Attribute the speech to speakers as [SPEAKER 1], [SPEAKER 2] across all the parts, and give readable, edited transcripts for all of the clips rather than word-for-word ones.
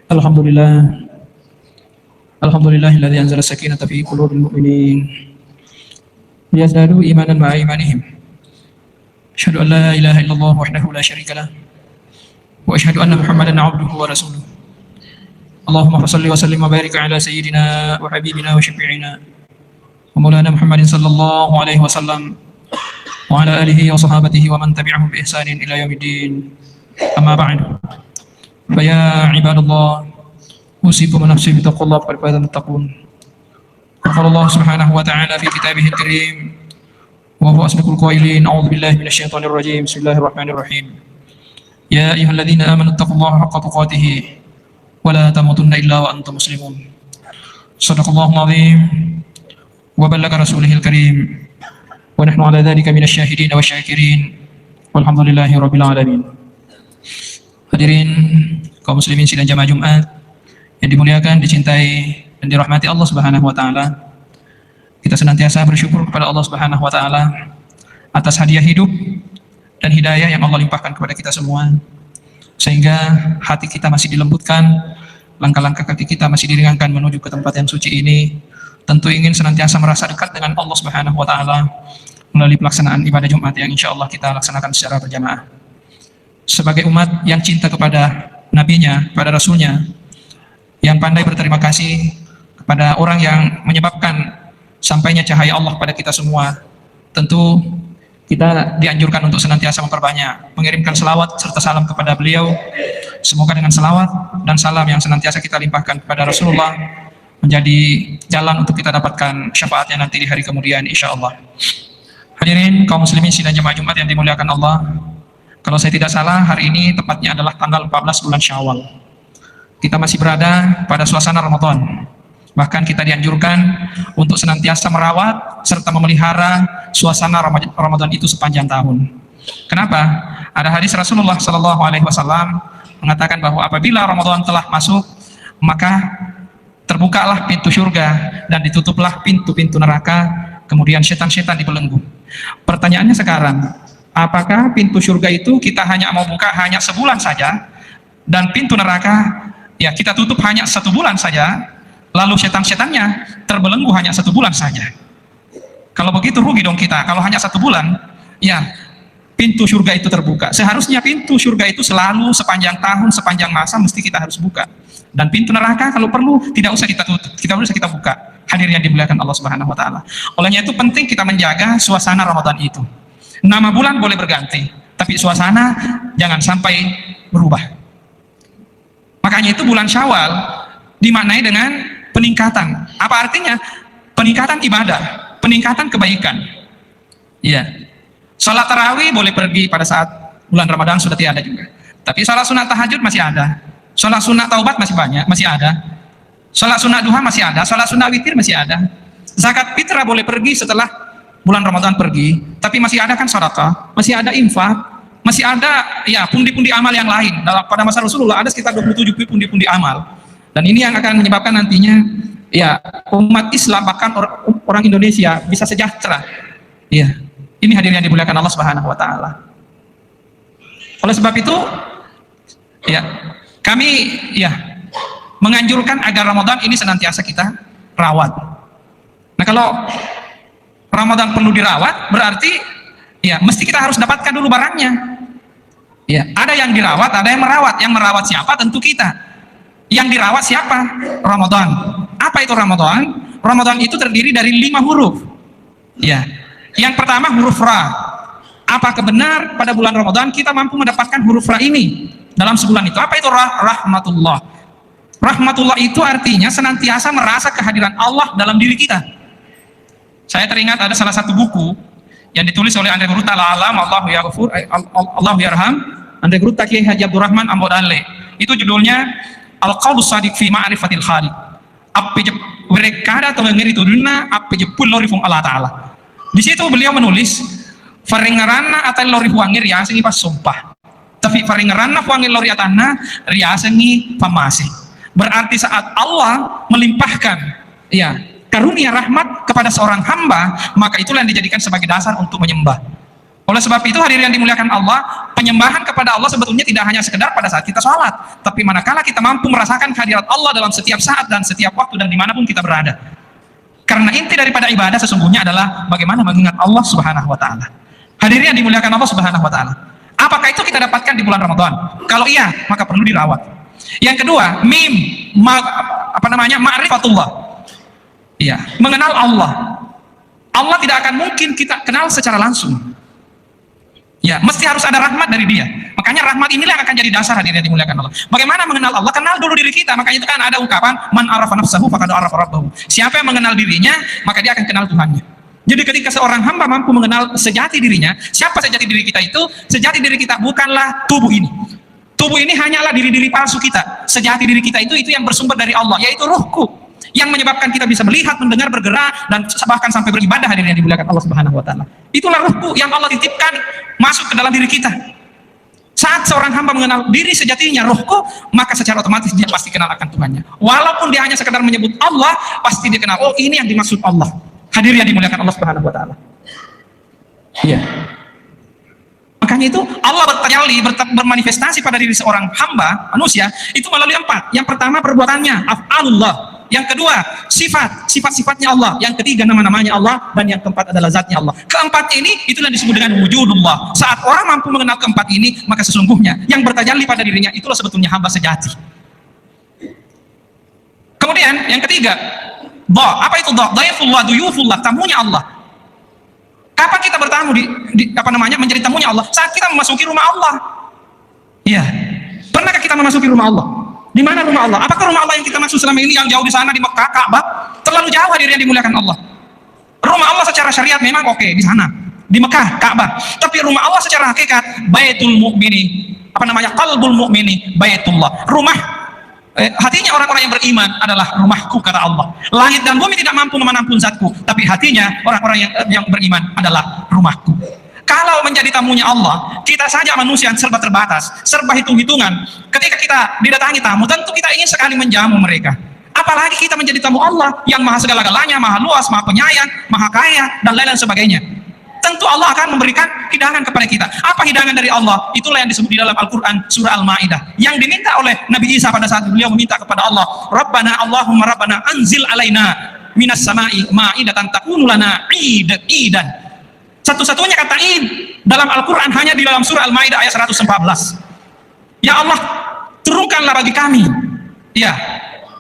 [SPEAKER 1] Alhamdulillah. Alhamdulillahilladzi anzala sakinata fi qulubil mu'minin liyazdadu imanan ma'a imanihim. Asyhadu an la ilaha illallah wahdahu la syarika lah wa asyhadu anna Muhammadan 'abduhu wa rasuluh. Allahumma shalli wa sallim wa barik ala sayyidina wa habibina wa syafi'ina wa maulana Muhammadin sallallahu alaihi wasallam wa ala alihi wa sahabatihi wa man tabi'ahum bi ihsanin ila yaumiddin. Amma ba'du. Fa ya ibadallah, usikum wa nafsi bi taqwallah faqad faza al-muttaqun. Qala Allah subhanahu wa ta'ala fi kitabihil karim wa huwa asdaqul qailin. A'udzu billahi minasy syaithanir rajim. Bismillahirrahmanirrahim. Ya ayyuhalladzina amanu taqullaha haqqa tuqatih wa la tamutunna illa wa antum muslimun. Shadaqallahul azim wa ballaga rasulihil karim. Wa nahnu ala dzalika minasy syahidin wa syakirin. Walhamdulillahi rabbil alamin. Hadirin kaum muslimin sidang jamaah Jumat yang dimuliakan, dicintai dan dirahmati Allah Subhanahu wa taala. Kita senantiasa bersyukur kepada Allah Subhanahu wa taala atas hadiah hidup dan hidayah yang Allah limpahkan kepada kita semua, sehingga hati kita masih dilembutkan, langkah-langkah kaki kita masih diringankan menuju ke tempat yang suci ini. Tentu ingin senantiasa merasa dekat dengan Allah Subhanahu wa taala melalui pelaksanaan ibadah Jumat yang insyaallah kita laksanakan secara berjamaah. Sebagai umat yang cinta kepada nabinya, pada rasulnya, yang pandai berterima kasih kepada orang yang menyebabkan sampainya cahaya Allah pada kita semua, tentu kita dianjurkan untuk senantiasa memperbanyak mengirimkan selawat serta salam kepada beliau. Semoga dengan selawat dan salam yang senantiasa kita limpahkan kepada Rasulullah menjadi jalan untuk kita dapatkan syafaatnya nanti di hari kemudian insyaallah. Hadirin kaum muslimin sidang jemaah Jumat yang dimuliakan Allah, kalau saya tidak salah hari ini tepatnya adalah tanggal 14 bulan Syawal. Kita masih berada pada suasana Ramadan. Bahkan kita dianjurkan untuk senantiasa merawat serta memelihara suasana Ramadan itu sepanjang tahun. Kenapa? Ada hadis Rasulullah Sallallahu Alaihi Wasallam mengatakan bahwa apabila Ramadan telah masuk, maka terbukalah pintu surga dan ditutuplah pintu-pintu neraka, kemudian setan-setan dibelenggu. Pertanyaannya sekarang, apakah pintu surga itu kita hanya mau buka hanya sebulan saja, dan pintu neraka ya kita tutup hanya 1 bulan saja, lalu setan-setannya terbelenggu hanya 1 bulan saja? Kalau begitu rugi dong kita. Kalau hanya 1 bulan, ya pintu surga itu terbuka. Seharusnya pintu surga itu selalu sepanjang tahun, sepanjang masa mesti kita harus buka. Dan pintu neraka kalau perlu tidak usah kita tutup, tidak usah kita buka. Hadirin yang dimuliakan Allah Subhanahu wa taala. Olehnya itu penting kita menjaga suasana Ramadan itu. Nama bulan boleh berganti, tapi suasana jangan sampai berubah. Makanya itu bulan Syawal dimaknai dengan peningkatan. Apa artinya? Peningkatan ibadah, peningkatan kebaikan. Iya. Salat tarawih boleh pergi pada saat bulan Ramadan sudah tidak ada juga. Tapi salat sunat tahajud masih ada. Salat sunat taubat masih banyak, masih ada. Salat sunat duha masih ada. Salat sunat witir masih ada. Zakat fitrah boleh pergi setelah bulan Ramadan pergi, tapi masih ada kan sedekah, masih ada infak, masih ada ya pundi-pundi amal yang lain. Pada masa Rasulullah ada sekitar 27 pundi-pundi amal. Dan ini yang akan menyebabkan nantinya ya umat Islam bahkan orang Indonesia bisa sejahtera. Ya. Ini hadirin yang dimuliakan Allah Subhanahu wa taala. Oleh sebab itu ya kami ya menganjurkan agar Ramadan ini senantiasa kita rawat. Nah, kalau Ramadan perlu dirawat, berarti ya mesti kita harus dapatkan dulu barangnya. Ya, ada yang dirawat, ada yang merawat. Yang merawat siapa? Tentu kita. Yang dirawat siapa? Ramadan. Apa itu Ramadan? Ramadan itu terdiri dari 5 huruf. Ya. Yang pertama huruf Ra. Apakah benar pada bulan Ramadan kita mampu mendapatkan huruf Ra ini dalam sebulan itu? Apa itu Ra? Rahmatullah. Rahmatullah itu artinya senantiasa merasa kehadiran Allah dalam diri kita. Saya teringat ada salah satu buku yang ditulis oleh Andre Gruta Al-Alam, Allahu Yarham, Andre Gruta Kiai Haji Abdurrahman Ambodale. Itu judulnya Al-Qaulus Shadiq fi Ma'rifatil Khaliq. Apa je berekada atau ngeri tuduna apa je pun lorifung Allah Ta'ala. Di situ beliau menulis faringarana atau lori fuangir ya sengi pas sumpah. Tapi faringarana fuangir lori atana ria sengi pamasi. Berarti saat Allah melimpahkan ya karunia rahmat kepada seorang hamba, maka itulah yang dijadikan sebagai dasar untuk menyembah. Oleh sebab itu hadirin yang dimuliakan Allah, penyembahan kepada Allah sebetulnya tidak hanya sekedar pada saat kita sholat, tapi manakala kita mampu merasakan kehadirat Allah dalam setiap saat dan setiap waktu dan dimanapun kita berada. Karena inti daripada ibadah sesungguhnya adalah bagaimana mengingat Allah Subhanahu wa Ta'ala. Hadirin yang dimuliakan Allah Subhanahu wa Ta'ala, apakah itu kita dapatkan di bulan Ramadan? Kalau iya, maka perlu dirawat. Yang kedua, ma'rifatullah. Iya, mengenal Allah. Allah tidak akan mungkin kita kenal secara langsung. Ya, mesti harus ada rahmat dari Dia. Makanya rahmat inilah yang akan jadi dasar hadirin yang dimuliakan Allah. Bagaimana mengenal Allah? Kenal dulu diri kita. Makanya itu kan ada ungkapan man arafa nafsahu faqad arafa rabbahu. Siapa yang mengenal dirinya, maka dia akan kenal Tuhannya. Jadi ketika seorang hamba mampu mengenal sejati dirinya, siapa sejati diri kita itu? Sejati diri kita bukanlah tubuh ini. Tubuh ini hanyalah diri-diri palsu kita. Sejati diri kita itu yang bersumber dari Allah, yaitu ruhku, yang menyebabkan kita bisa melihat, mendengar, bergerak, dan bahkan sampai beribadah hadirin yang dimuliakan Allah Subhanahu wa Ta'ala. Itulah ruhku yang Allah titipkan masuk ke dalam diri kita. Saat seorang hamba mengenal diri sejatinya, ruhku, maka secara otomatis dia pasti kenal akan Tuhannya. Walaupun dia hanya sekedar menyebut Allah, pasti dia kenal, oh ini yang dimaksud Allah. Hadirin yang dimuliakan Allah Subhanahu wa Ta'ala. Iya. Makanya itu Allah bermanifestasi pada diri seorang hamba manusia itu melalui 4. Yang pertama perbuatannya, af'alullah. Yang kedua sifat-sifatnya Allah. Yang ketiga nama-namanya Allah. Dan yang keempat adalah zatnya Allah. Keempat ini itulah disebut dengan wujudullah. Saat orang mampu mengenal keempat ini, maka sesungguhnya yang bertajalli pada dirinya itulah sebetulnya hamba sejati. Kemudian yang ketiga, apa itu dhaifullah, duyufullah, tamunya Allah. Kapan kita bertamu menjadi tamunya Allah? Saat kita memasuki rumah Allah. Iya. Pernahkah kita memasuki rumah Allah? Di mana rumah Allah? Apakah rumah Allah yang kita maksud selama ini yang jauh di sana di Mekah, Ka'bah? Terlalu jauh hadirin yang dimuliakan Allah. Rumah Allah secara syariat memang oke di sana, di Mekah, Ka'bah. Tapi rumah Allah secara hakikat baitul mu'mini, qalbul mu'mini, baitullah. Rumah hatinya orang-orang yang beriman adalah rumahku kata Allah. Langit dan bumi tidak mampu menampung zatku, tapi hatinya orang-orang yang beriman adalah rumahku. Kalau menjadi tamunya Allah, kita saja manusia yang serba terbatas, serba hitung-hitungan. Ketika kita didatangi tamu, tentu kita ingin sekali menjamu mereka. Apalagi kita menjadi tamu Allah yang maha segala-galanya, maha luas, maha penyayang, maha kaya, dan lain-lain sebagainya. Tentu Allah akan memberikan hidangan kepada kita. Apa hidangan dari Allah? Itulah yang disebut di dalam Al-Quran surah Al-Ma'idah. Yang diminta oleh Nabi Isa pada saat beliau meminta kepada Allah, Rabbana Allahumma Rabbana anzil alaina minas sama'i ma'idatan takunu lana idan. Satu-satunya kata id dalam Al-Quran hanya di dalam surah Al-Ma'idah ayat 114. Ya Allah, turunkanlah bagi kami, ya,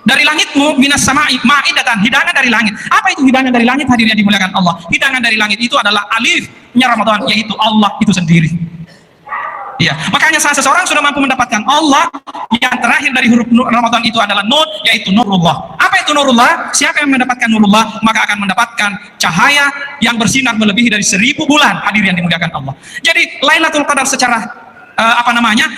[SPEAKER 1] dari langitmu minas sama'i ma'idatan, hidangan dari langit. Apa itu hidangan dari langit hadirin yang dimuliakan Allah? Hidangan dari langit itu adalah alifnya Ramadan, yaitu Allah itu sendiri. Ya, makanya saat seseorang sudah mampu mendapatkan Allah, yang terakhir dari huruf Ramadan itu adalah nur, yaitu nurullah. Apa itu nurullah? Siapa yang mendapatkan nurullah, maka akan mendapatkan cahaya yang bersinar melebihi dari 1000 bulan. Hadirin yang dimuliakan Allah. Jadi Lailatul Qadar secara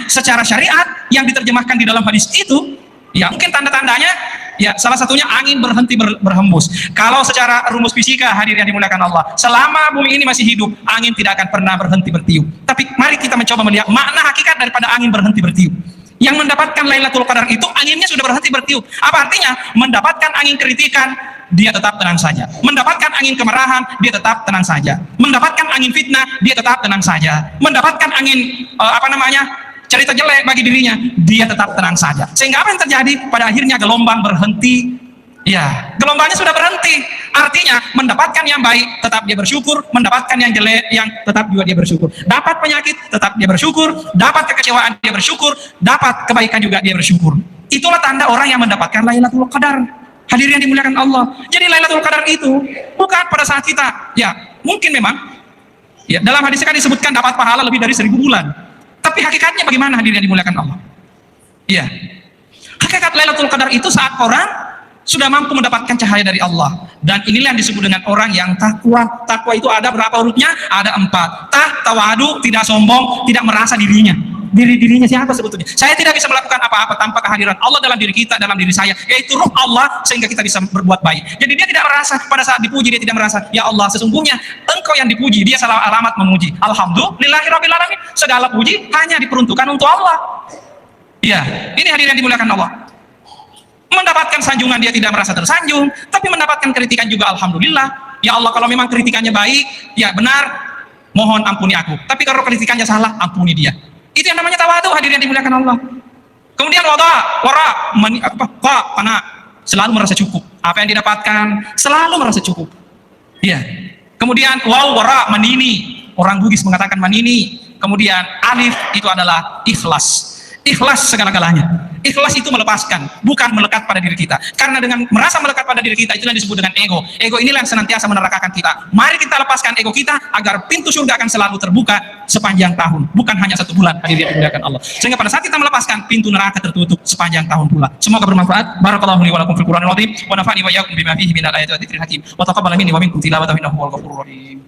[SPEAKER 1] secara syariat yang diterjemahkan di dalam hadis itu, ya mungkin tanda-tandanya, ya salah satunya angin berhenti berhembus. Kalau secara rumus fisika hadirin yang dimuliakan Allah, selama bumi ini masih hidup, angin tidak akan pernah berhenti bertiup. Tapi mari kita mencoba melihat makna hakikat daripada angin berhenti bertiup. Yang mendapatkan Lailatul Qadar itu anginnya sudah berhenti bertiup. Apa artinya? Mendapatkan angin kritikan, dia tetap tenang saja. Mendapatkan angin kemarahan, dia tetap tenang saja. Mendapatkan angin fitnah, dia tetap tenang saja. Mendapatkan angin cerita jelek bagi dirinya, dia tetap tenang saja. Sehingga apa yang terjadi? Pada akhirnya gelombang berhenti. Ya, gelombangnya sudah berhenti. Artinya mendapatkan yang baik, tetap dia bersyukur. Mendapatkan yang jelek, yang tetap juga dia bersyukur. Dapat penyakit, tetap dia bersyukur. Dapat kekecewaan, dia bersyukur. Dapat kebaikan juga dia bersyukur. Itulah tanda orang yang mendapatkan Lailatul Qadar. Hadirin yang dimuliakan Allah. Jadi Lailatul Qadar itu bukan pada saat kita, ya mungkin memang, ya dalam hadis kan disebutkan dapat pahala lebih dari 1000 bulan. Tapi hakikatnya bagaimana hadirin yang dimuliakan Allah? Ya, hakikat Lailatul Qadar itu saat orang sudah mampu mendapatkan cahaya dari Allah. Dan inilah yang disebut dengan orang yang takwa. Takwa itu ada berapa hurufnya? Ada 4. Tawadu, tidak sombong, tidak merasa dirinya. Dirinya siapa sebetulnya? Saya tidak bisa melakukan apa-apa tanpa kehadiran Allah dalam diri kita, dalam diri saya, yaitu ruh Allah, sehingga kita bisa berbuat baik. Jadi dia tidak merasa pada saat dipuji, dia tidak merasa, ya Allah sesungguhnya engkau yang dipuji. Dia salah alamat memuji. Alhamdulillahirabbil alamin. Segala puji hanya diperuntukkan untuk Allah. Ya, ini hadirin yang dimuliakan Allah. Mendapatkan sanjungan dia tidak merasa tersanjung, tapi mendapatkan kritikan juga alhamdulillah. Ya Allah, kalau memang kritikannya baik, ya benar, mohon ampuni aku. Tapi kalau kritikannya salah, ampuni dia. Itu yang namanya tawadhu, hadirin yang dimuliakan Allah. Kemudian selalu merasa cukup. Apa yang didapatkan selalu merasa cukup. Ya. Kemudian manini. Orang Bugis mengatakan manini. Kemudian alif itu adalah ikhlas. Ikhlas segala-galanya. Ikhlas itu melepaskan, bukan melekat pada diri kita. Karena dengan merasa melekat pada diri kita, itulah disebut dengan ego. Ego inilah yang senantiasa menerakakan kita. Mari kita lepaskan ego kita agar pintu surga akan selalu terbuka sepanjang tahun, bukan hanya 1 bulan. Hadirin yang dimuliakan Allah. Sehingga pada saat kita melepaskan, pintu neraka tertutup sepanjang tahun pula. Semoga bermanfaat. Barakallahu li wa lakum fil Qur'anil azim wa nafa'ani wa iyyakum bima fihi minal ayati wa dzikril hakim. Wa taqabbal minni wa minkum tilawatahu innahu huwal ghafurur rahim.